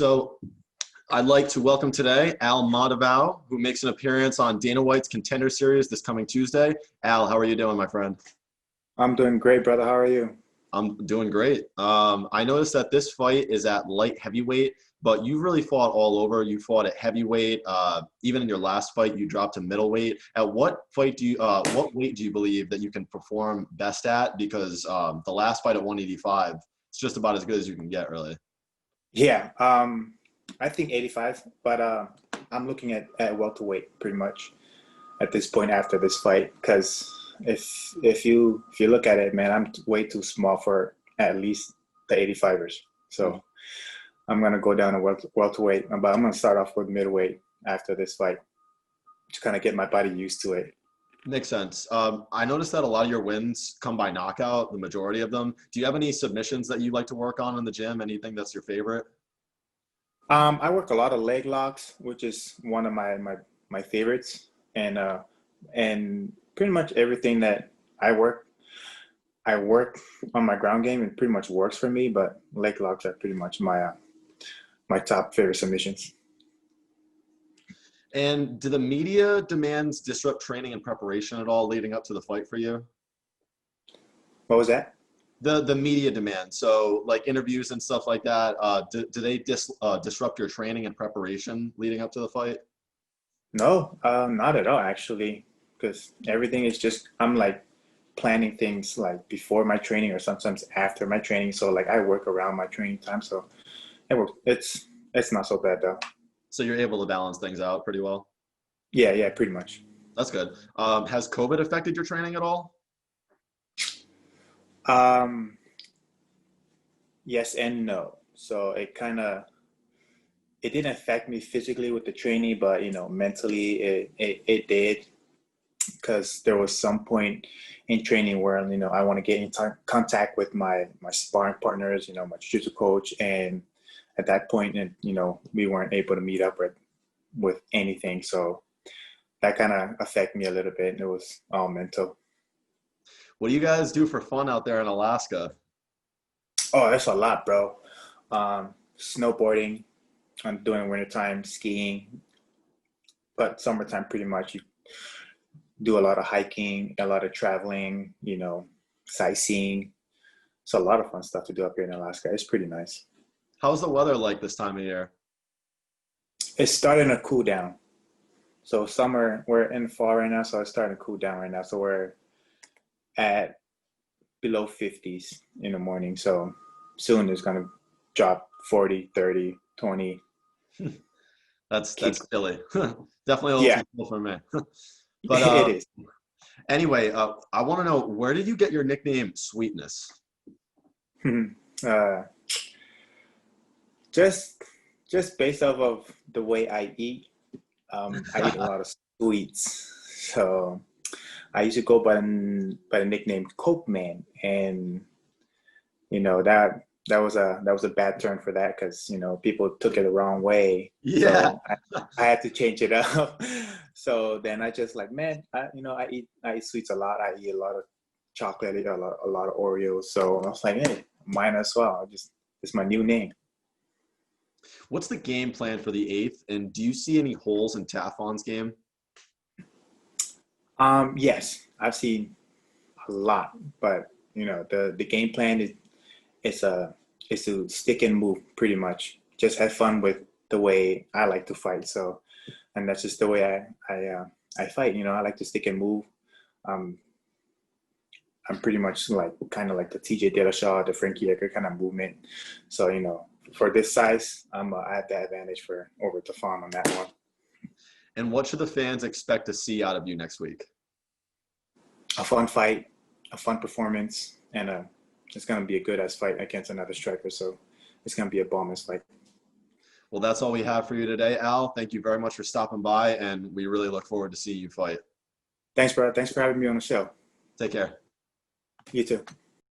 So I'd like to welcome today Al Matavao, who makes an appearance on Dana White's Contender series this coming Tuesday. Al, how are you doing, my friend? I'm doing great, brother. How are you? I'm doing great. I noticed that this fight is at light heavyweight, but you really fought all over. You fought at heavyweight. Even in your last fight, you dropped to middleweight. At what weight do you believe that you can perform best at? Because the last fight at 185, it's just about as good as you can get, really. Yeah, I think 85, but I'm looking at welterweight pretty much at this point after this fight. Because if you look at it, man, I'm way too small for at least the 85ers. So I'm gonna go down to welterweight, but I'm gonna start off with middleweight after this fight to kind of get my body used to it. Makes sense. I noticed that a lot of your wins come by knockout, the majority of them. Do you have any submissions that you like to work on in the gym? Anything that's your favorite? I work a lot of leg locks, which is one of my favorites, and pretty much everything that I work on my ground game and pretty much works for me. But leg locks are pretty much my top favorite submissions. And do the media demands disrupt training and preparation at all leading up to the fight for you? What was that? The media demands, so like interviews and stuff like that, do they disrupt your training and preparation leading up to the fight? No, not at all actually, because everything is just I'm like planning things like before my training or sometimes after my training. So like I work around my training time, so it's not so bad though. So you're able to balance things out pretty well. Yeah, pretty much. That's good. Has COVID affected your training at all? Um, yes and no. So it didn't affect me physically with the training, but mentally it did, because there was some point in training where I want to get in contact with my sparring partners, my jiu-jitsu coach, and at that point, and we weren't able to meet up with anything, so that kind of affected me a little bit. It was all mental. What do you guys do for fun out there in Alaska? Oh, that's a lot, bro. Snowboarding. I'm doing wintertime skiing, but summertime pretty much you do a lot of hiking, a lot of traveling, sightseeing. It's a lot of fun stuff to do up here in Alaska. It's pretty nice. How's the weather like this time of year? It's starting to cool down. So summer, we're in fall right now, so it's starting to cool down right now. So we're at below 50s in the morning. So soon it's going to drop 40, 30, 20. That's chilly. Definitely a little Yeah, too cool for me. But it is. anyway, I want to know, where did you get your nickname Sweetness? uh, just based off of the way I eat. I eat a lot of sweets, so I used to go by the nickname Coke Man, and that was a bad turn for that, because people took it the wrong way. Yeah. So I had to change it up. So then I just like, man, I eat sweets a lot. I eat a lot of chocolate, I eat a lot of Oreos. So I was like, hey, might as well. It's my new name. What's the game plan for the 8th? And do you see any holes in Tafon's game? Yes, I've seen a lot, but the game plan is to stick and move pretty much. Just have fun with the way I like to fight. So, and that's just the way I fight. I like to stick and move. Um, I'm pretty much like kind of like the TJ Dillashaw, the Frankie Edgar kind of movement. So for this size, I have the advantage for over Tafon on that one. And what should the fans expect to see out of you next week? A fun fight, a fun performance, and it's gonna be a good ass fight against another striker. So it's gonna be a bomb ass fight. Well, that's all we have for you today, Al. Thank you very much for stopping by, and we really look forward to seeing you fight. Thanks, bro. Thanks for having me on the show. Take care. You too.